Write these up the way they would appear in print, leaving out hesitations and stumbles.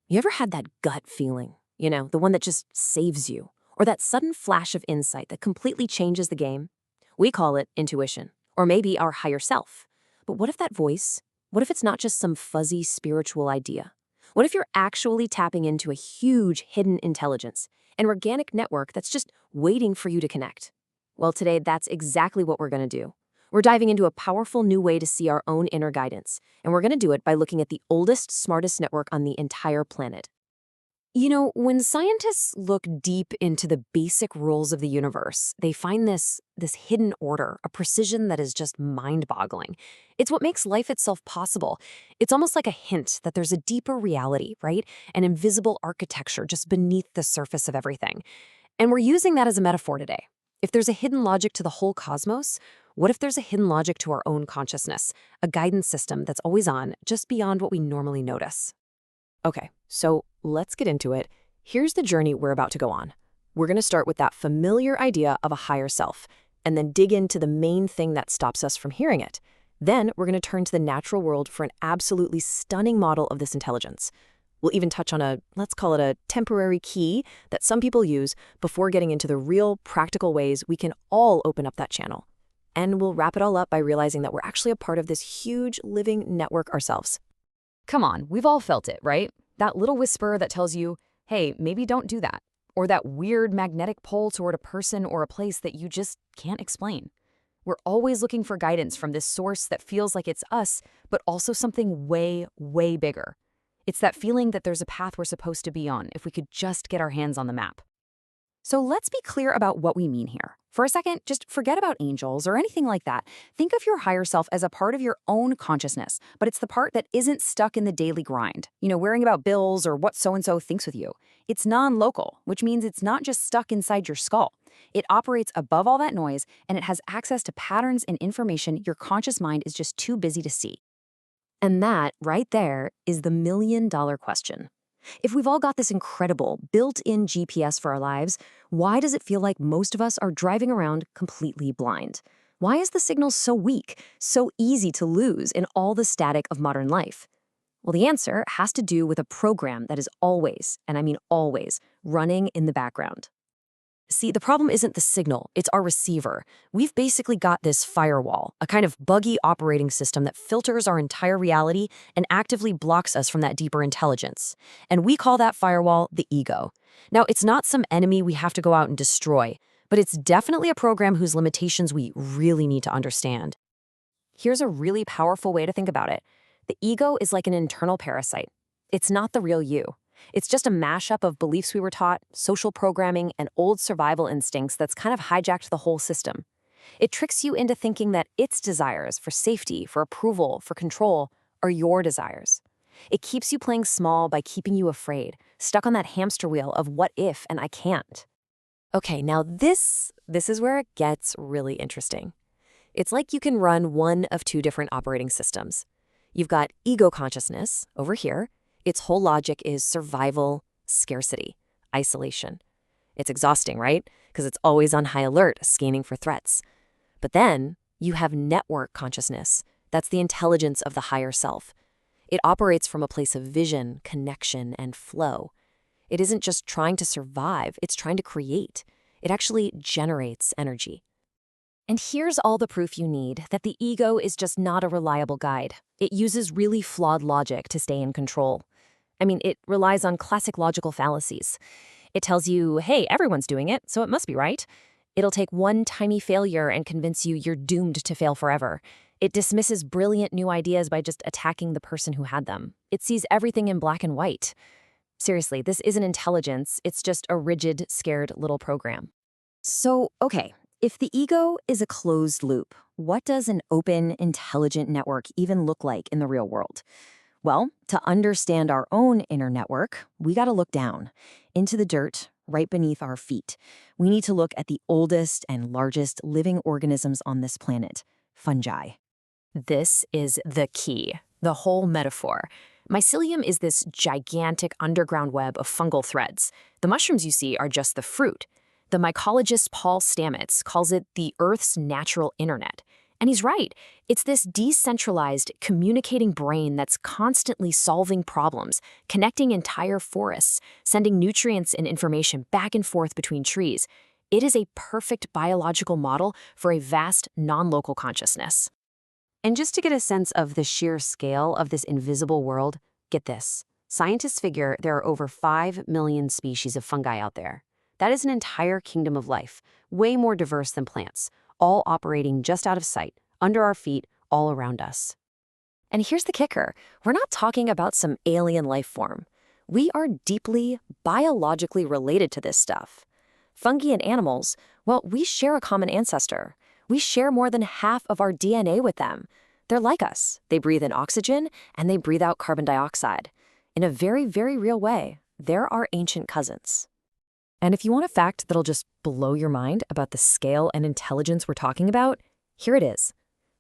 You ever had that gut feeling, the one that just saves you? Or that sudden flash of insight that completely changes the game? We call it intuition, or maybe our higher self. But what if that voice, what if it's not just some fuzzy spiritual idea? What if you're actually tapping into a huge hidden intelligence, an organic network that's just waiting for you to connect? Well, today, that's exactly what we're going to do. We're diving into a powerful new way to see our own inner guidance, and we're going to do it by looking at the oldest, smartest network on the entire planet. When scientists look deep into the basic rules of the universe, they find this hidden order, a precision that is just mind-boggling. It's what makes life itself possible. It's almost like a hint that there's a deeper reality, right? An invisible architecture just beneath the surface of everything. And we're using that as a metaphor today. If there's a hidden logic to the whole cosmos, what if there's a hidden logic to our own consciousness, a guidance system that's always on, just beyond what we normally notice? Okay, so let's get into it. Here's the journey we're about to go on. We're going to start with that familiar idea of a higher self, and then dig into the main thing that stops us from hearing it. Then we're going to turn to the natural world for an absolutely stunning model of this intelligence. We'll even touch on let's call it a temporary key that some people use before getting into the real practical ways we can all open up that channel. And we'll wrap it all up by realizing that we're actually a part of this huge living network ourselves. Come on, we've all felt it, right? That little whisper that tells you, hey, maybe don't do that. Or that weird magnetic pull toward a person or a place that you just can't explain. We're always looking for guidance from this source that feels like it's us, but also something way, way bigger. It's that feeling that there's a path we're supposed to be on if we could just get our hands on the map. So let's be clear about what we mean here. For a second, just forget about angels or anything like that. Think of your higher self as a part of your own consciousness, but it's the part that isn't stuck in the daily grind, worrying about bills or what so-and-so thinks with you. It's non-local, which means it's not just stuck inside your skull. It operates above all that noise, and it has access to patterns and information your conscious mind is just too busy to see. And that, right there, is the million-dollar question. If we've all got this incredible, built-in GPS for our lives, why does it feel like most of us are driving around completely blind? Why is the signal so weak, so easy to lose in all the static of modern life? Well, the answer has to do with a program that is always, and I mean always, running in the background. See, the problem isn't the signal, it's our receiver. We've basically got this firewall, a kind of buggy operating system that filters our entire reality and actively blocks us from that deeper intelligence. And we call that firewall the ego. Now, it's not some enemy we have to go out and destroy, but it's definitely a program whose limitations we really need to understand. Here's a really powerful way to think about it. The ego is like an internal parasite. It's not the real you. It's just a mashup of beliefs we were taught, social programming, and old survival instincts that's kind of hijacked the whole system. It tricks you into thinking that its desires for safety, for approval, for control are your desires. It keeps you playing small by keeping you afraid, stuck on that hamster wheel of what if and I can't. Okay, now this is where it gets really interesting. It's like you can run one of two different operating systems. You've got ego consciousness over here. Its whole logic is survival, scarcity, isolation. It's exhausting, right? Because it's always on high alert, scanning for threats. But then you have network consciousness. That's the intelligence of the higher self. It operates from a place of vision, connection, and flow. It isn't just trying to survive, it's trying to create. It actually generates energy. And here's all the proof you need that the ego is just not a reliable guide. It uses really flawed logic to stay in control. I mean, it relies on classic logical fallacies. It tells you, hey, everyone's doing it, so it must be right. It'll take one tiny failure and convince you you're doomed to fail forever. It dismisses brilliant new ideas by just attacking the person who had them. It sees everything in black and white. Seriously, this isn't intelligence, it's just a rigid, scared little program. So, okay, if the ego is a closed loop, what does an open, intelligent network even look like in the real world? Well, to understand our own inner network, we got to look down, into the dirt, right beneath our feet. We need to look at the oldest and largest living organisms on this planet, fungi. This is the key, the whole metaphor. Mycelium is this gigantic underground web of fungal threads. The mushrooms you see are just the fruit. The mycologist Paul Stamets calls it the Earth's natural internet. And he's right. It's this decentralized, communicating brain that's constantly solving problems, connecting entire forests, sending nutrients and information back and forth between trees. It is a perfect biological model for a vast, non-local consciousness. And just to get a sense of the sheer scale of this invisible world, get this. Scientists figure there are over 5 million species of fungi out there. That is an entire kingdom of life, way more diverse than plants, all operating just out of sight, under our feet, all around us. And here's the kicker. We're not talking about some alien life form. We are deeply, biologically related to this stuff. Fungi and animals, well, we share a common ancestor. We share more than half of our DNA with them. They're like us. They breathe in oxygen, and they breathe out carbon dioxide. In a very, very real way, they're our ancient cousins. And if you want a fact that'll just blow your mind about the scale and intelligence we're talking about, here it is.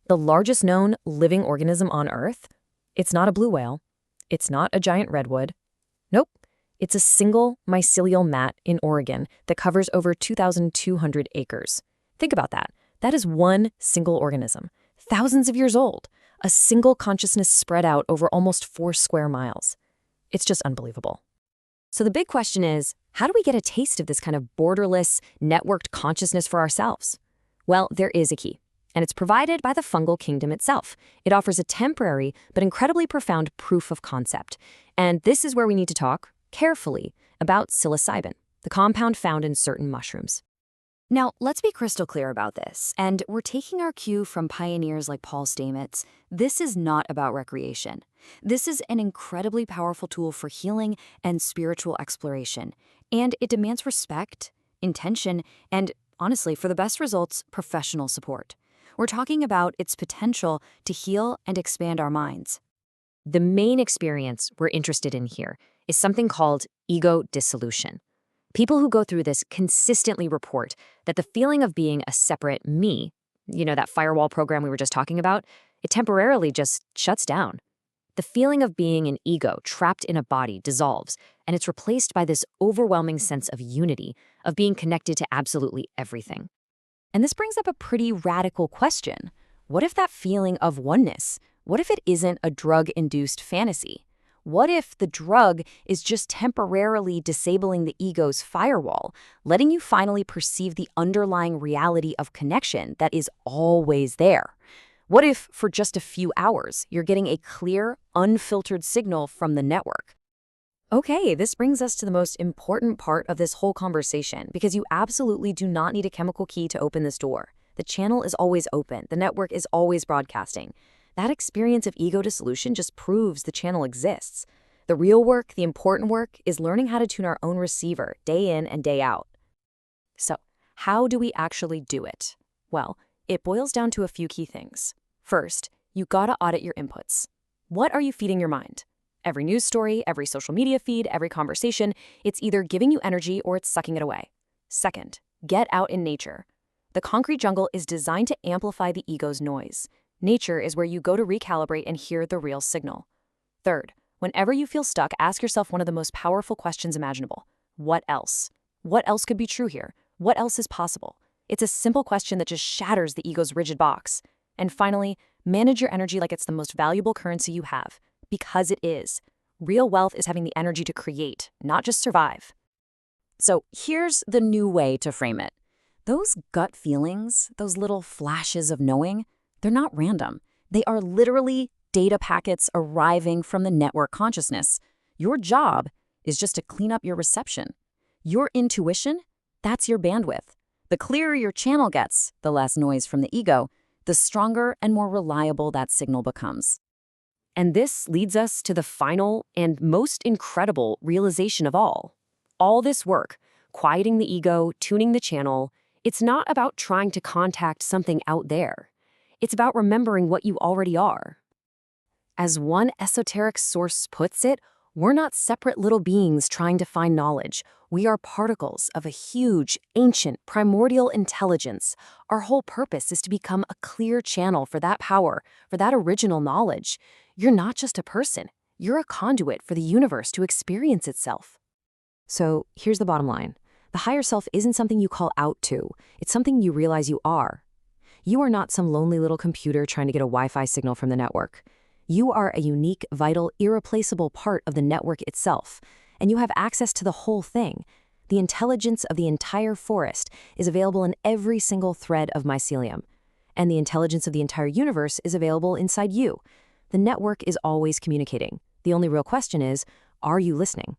The largest known living organism on Earth, it's not a blue whale. It's not a giant redwood. Nope. It's a single mycelial mat in Oregon that covers over 2,200 acres. Think about that. That is one single organism, thousands of years old, a single consciousness spread out over almost 4 square miles. It's just unbelievable. So the big question is, how do we get a taste of this kind of borderless, networked consciousness for ourselves? Well, there is a key, and it's provided by the fungal kingdom itself. It offers a temporary but incredibly profound proof of concept. And this is where we need to talk carefully about psilocybin, the compound found in certain mushrooms. Now, let's be crystal clear about this, and we're taking our cue from pioneers like Paul Stamets. This is not about recreation. This is an incredibly powerful tool for healing and spiritual exploration, and it demands respect, intention, and, honestly, for the best results, professional support. We're talking about its potential to heal and expand our minds. The main experience we're interested in here is something called ego dissolution. People who go through this consistently report that the feeling of being a separate me, that firewall program we were just talking about, it temporarily just shuts down. The feeling of being an ego trapped in a body dissolves, and it's replaced by this overwhelming sense of unity, of being connected to absolutely everything. And this brings up a pretty radical question. What if that feeling of oneness, what if it isn't a drug-induced fantasy? What if the drug is just temporarily disabling the ego's firewall, letting you finally perceive the underlying reality of connection that is always there? What if, for just a few hours, you're getting a clear, unfiltered signal from the network? Okay, this brings us to the most important part of this whole conversation, because you absolutely do not need a chemical key to open this door. The channel is always open. The network is always broadcasting. That experience of ego dissolution just proves the channel exists. The real work, the important work, is learning how to tune our own receiver day in and day out. So, how do we actually do it? Well, it boils down to a few key things. First, you gotta audit your inputs. What are you feeding your mind? Every news story, every social media feed, every conversation, it's either giving you energy or it's sucking it away. Second, get out in nature. The concrete jungle is designed to amplify the ego's noise. Nature is where you go to recalibrate and hear the real signal. Third, whenever you feel stuck, ask yourself one of the most powerful questions imaginable. What else? What else could be true here? What else is possible? It's a simple question that just shatters the ego's rigid box. And finally, manage your energy like it's the most valuable currency you have, because it is. Real wealth is having the energy to create, not just survive. So here's the new way to frame it. Those gut feelings, those little flashes of knowing, they're not random. They are literally data packets arriving from the network consciousness. Your job is just to clean up your reception. Your intuition, that's your bandwidth. The clearer your channel gets, the less noise from the ego, the stronger and more reliable that signal becomes. And this leads us to the final and most incredible realization of all. All this work, quieting the ego, tuning the channel, it's not about trying to contact something out there. It's about remembering what you already are. As one esoteric source puts it, we're not separate little beings trying to find knowledge. We are particles of a huge, ancient, primordial intelligence. Our whole purpose is to become a clear channel for that power, for that original knowledge. You're not just a person. You're a conduit for the universe to experience itself. So here's the bottom line. The higher self isn't something you call out to. It's something you realize you are. You are not some lonely little computer trying to get a Wi-Fi signal from the network. You are a unique, vital, irreplaceable part of the network itself, and you have access to the whole thing. The intelligence of the entire forest is available in every single thread of mycelium, and the intelligence of the entire universe is available inside you. The network is always communicating. The only real question is, are you listening?